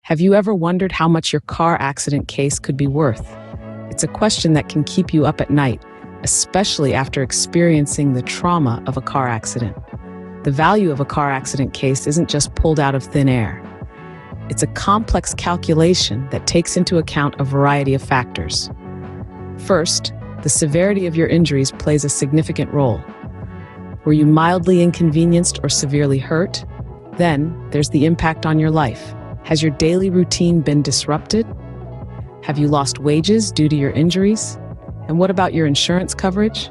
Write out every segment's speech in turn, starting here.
Have you ever wondered how much your car accident case could be worth? It's a question that can keep you up at night, especially after experiencing the trauma of a car accident. The value of a car accident case isn't just pulled out of thin air. It's a complex calculation that takes into account a variety of factors. First, the severity of your injuries plays a significant role. Were you mildly inconvenienced or severely hurt? Then, there's the impact on your life. Has your daily routine been disrupted? Have you lost wages due to your injuries? And what about your insurance coverage?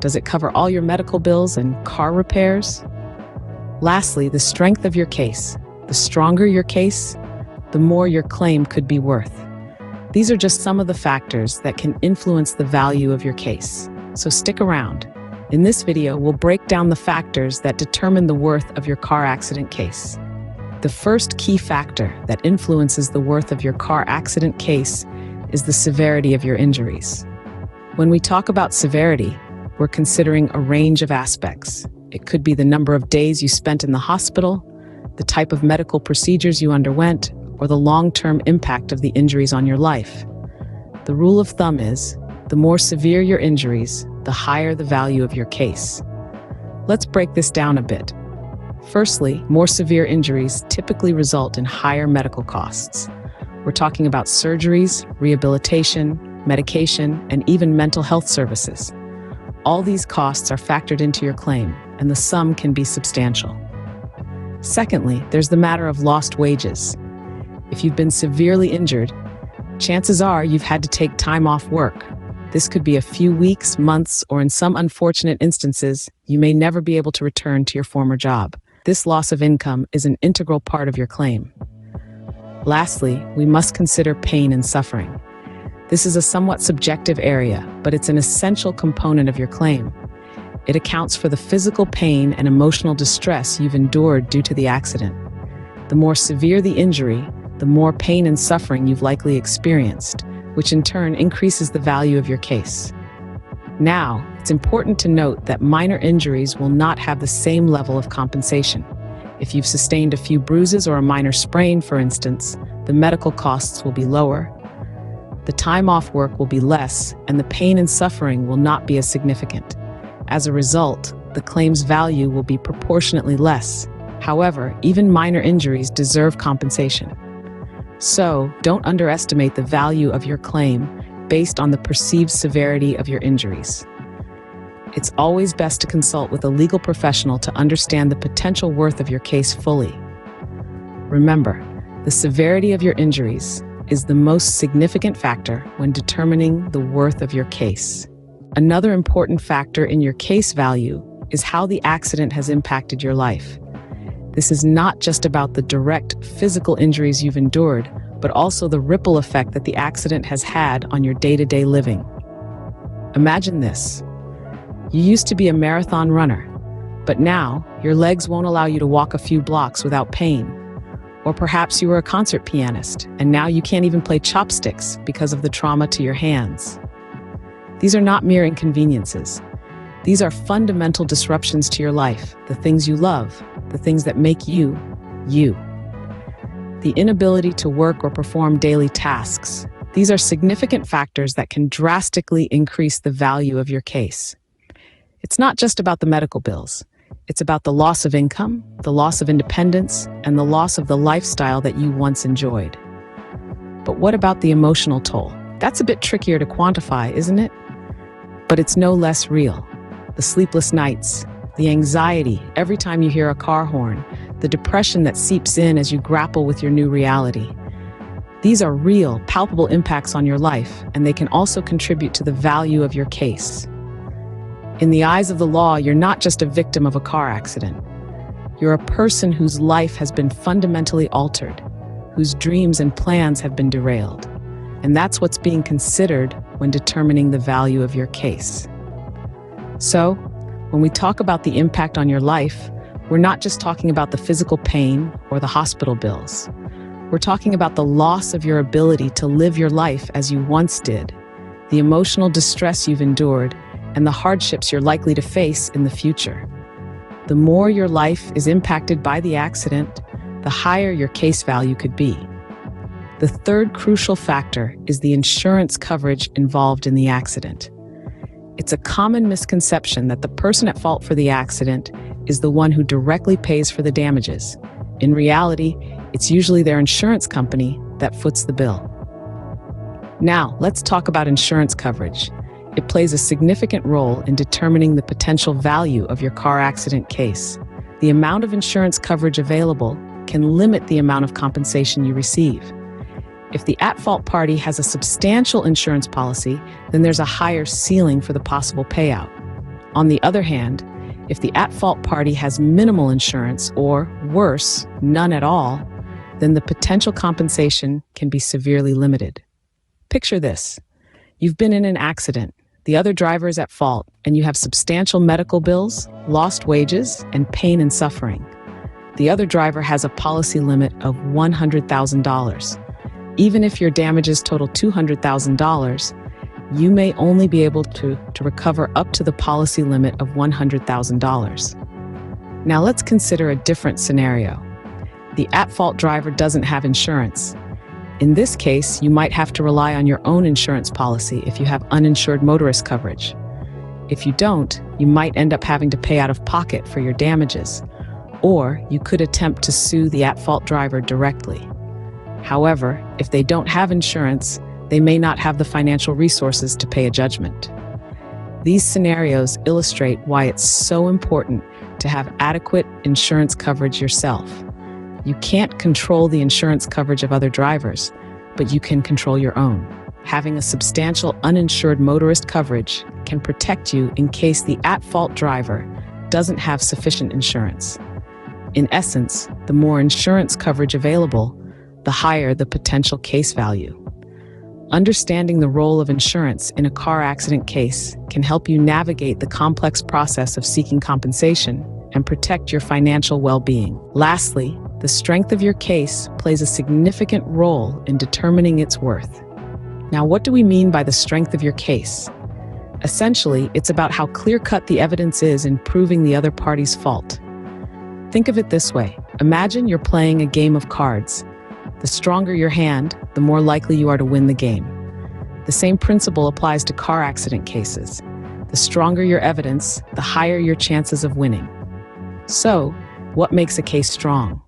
Does it cover all your medical bills and car repairs? Lastly, the strength of your case. The stronger your case, the more your claim could be worth. These are just some of the factors that can influence the value of your case. So stick around. In this video, we'll break down the factors that determine the worth of your car accident case. The first key factor that influences the worth of your car accident case is the severity of your injuries. When we talk about severity, we're considering a range of aspects. It could be the number of days you spent in the hospital, the type of medical procedures you underwent, or the long-term impact of the injuries on your life. The rule of thumb is, the more severe your injuries, the higher the value of your case. Let's break this down a bit. Firstly, more severe injuries typically result in higher medical costs. We're talking about surgeries, rehabilitation, medication, and even mental health services. All these costs are factored into your claim, and the sum can be substantial. Secondly, there's the matter of lost wages. If you've been severely injured, chances are you've had to take time off work. This could be a few weeks, months, or in some unfortunate instances, you may never be able to return to your former job. This loss of income is an integral part of your claim. Lastly, we must consider pain and suffering. This is a somewhat subjective area, but it's an essential component of your claim. It accounts for the physical pain and emotional distress you've endured due to the accident. The more severe the injury, the more pain and suffering you've likely experienced, which in turn increases the value of your case. Now, it's important to note that minor injuries will not have the same level of compensation. If you've sustained a few bruises or a minor sprain, for instance, the medical costs will be lower, the time off work will be less, and the pain and suffering will not be as significant. As a result, the claim's value will be proportionately less. However, even minor injuries deserve compensation. So, don't underestimate the value of your claim based on the perceived severity of your injuries. It's always best to consult with a legal professional to understand the potential worth of your case fully. Remember, the severity of your injuries is the most significant factor when determining the worth of your case. Another important factor in your case value is how the accident has impacted your life. This is not just about the direct physical injuries you've endured, but also the ripple effect that the accident has had on your day-to-day living. Imagine this. You used to be a marathon runner, but now your legs won't allow you to walk a few blocks without pain. Or perhaps you were a concert pianist, and now you can't even play chopsticks because of the trauma to your hands. These are not mere inconveniences. These are fundamental disruptions to your life, the things you love, the things that make you, you. The inability to work or perform daily tasks. These are significant factors that can drastically increase the value of your case. It's not just about the medical bills. It's about the loss of income, the loss of independence, and the loss of the lifestyle that you once enjoyed. But what about the emotional toll? That's a bit trickier to quantify, isn't it? But it's no less real. The sleepless nights, the anxiety every time you hear a car horn, the depression that seeps in as you grapple with your new reality. These are real, palpable impacts on your life, and they can also contribute to the value of your case. In the eyes of the law, you're not just a victim of a car accident. You're a person whose life has been fundamentally altered, whose dreams and plans have been derailed. And that's what's being considered when determining the value of your case. So, when we talk about the impact on your life, we're not just talking about the physical pain or the hospital bills. We're talking about the loss of your ability to live your life as you once did, the emotional distress you've endured, and the hardships you're likely to face in the future. The more your life is impacted by the accident, the higher your case value could be. The third crucial factor is the insurance coverage involved in the accident. It's a common misconception that the person at fault for the accident is the one who directly pays for the damages. In reality, it's usually their insurance company that foots the bill. Now, let's talk about insurance coverage. It plays a significant role in determining the potential value of your car accident case. The amount of insurance coverage available can limit the amount of compensation you receive. If the at-fault party has a substantial insurance policy, then there's a higher ceiling for the possible payout. On the other hand, if the at-fault party has minimal insurance, or worse, none at all, then the potential compensation can be severely limited. Picture this. You've been in an accident, the other driver is at fault, and you have substantial medical bills, lost wages, and pain and suffering. The other driver has a policy limit of $100,000. Even if your damages total $200,000, you may only be able to recover up to the policy limit of $100,000. Now let's consider a different scenario. The at-fault driver doesn't have insurance. In this case, you might have to rely on your own insurance policy if you have uninsured motorist coverage. If you don't, you might end up having to pay out of pocket for your damages, or you could attempt to sue the at-fault driver directly. However, if they don't have insurance, they may not have the financial resources to pay a judgment. These scenarios illustrate why it's so important to have adequate insurance coverage yourself. You can't control the insurance coverage of other drivers, but you can control your own. Having a substantial uninsured motorist coverage can protect you in case the at-fault driver doesn't have sufficient insurance. In essence, the more insurance coverage available, the higher the potential case value. Understanding the role of insurance in a car accident case can help you navigate the complex process of seeking compensation and protect your financial well-being. Lastly, the strength of your case plays a significant role in determining its worth. Now, what do we mean by the strength of your case? Essentially, it's about how clear-cut the evidence is in proving the other party's fault. Think of it this way. Imagine you're playing a game of cards. The stronger your hand, the more likely you are to win the game. The same principle applies to car accident cases. The stronger your evidence, the higher your chances of winning. So, what makes a case strong?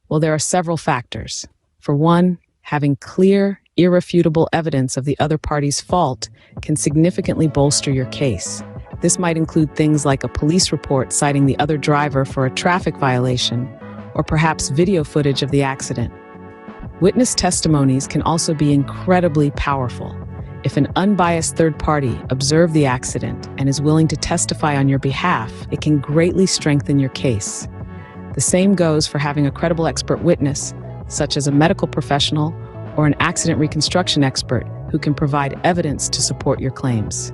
Well, there are several factors. For one, having clear, irrefutable evidence of the other party's fault can significantly bolster your case. This might include things like a police report citing the other driver for a traffic violation, or perhaps video footage of the accident. Witness testimonies can also be incredibly powerful. If an unbiased third party observed the accident and is willing to testify on your behalf, it can greatly strengthen your case. The same goes for having a credible expert witness, such as a medical professional or an accident reconstruction expert who can provide evidence to support your claims.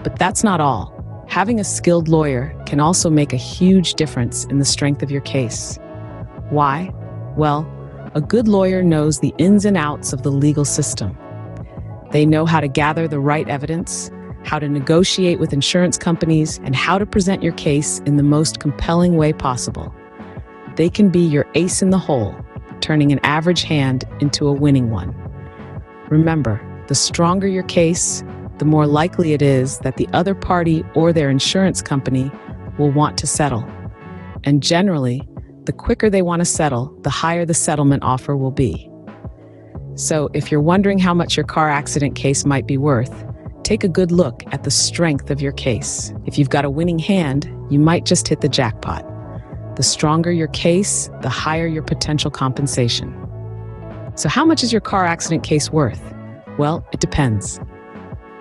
But that's not all. Having a skilled lawyer can also make a huge difference in the strength of your case. Why? Well, a good lawyer knows the ins and outs of the legal system. They know how to gather the right evidence, how to negotiate with insurance companies, and how to present your case in the most compelling way possible. They can be your ace in the hole, turning an average hand into a winning one. Remember, the stronger your case, the more likely it is that the other party or their insurance company will want to settle. And generally, the quicker they want to settle, the higher the settlement offer will be. So if you're wondering how much your car accident case might be worth, take a good look at the strength of your case. If you've got a winning hand, you might just hit the jackpot. The stronger your case, the higher your potential compensation. So how much is your car accident case worth? Well, it depends.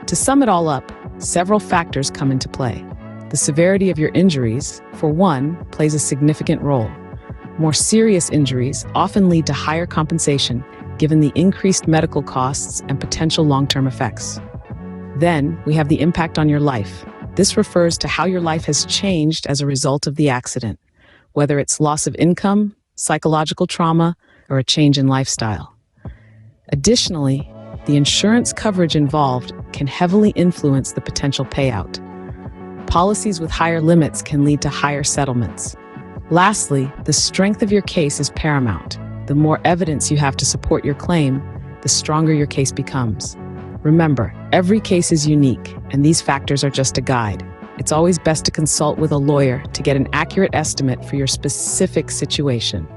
To sum it all up, several factors come into play. The severity of your injuries, for one, plays a significant role. More serious injuries often lead to higher compensation given the increased medical costs and potential long-term effects. Then, we have the impact on your life. This refers to how your life has changed as a result of the accident, whether it's loss of income, psychological trauma, or a change in lifestyle. Additionally, the insurance coverage involved can heavily influence the potential payout. Policies with higher limits can lead to higher settlements. Lastly, the strength of your case is paramount. The more evidence you have to support your claim, the stronger your case becomes. Remember, every case is unique, and these factors are just a guide. It's always best to consult with a lawyer to get an accurate estimate for your specific situation.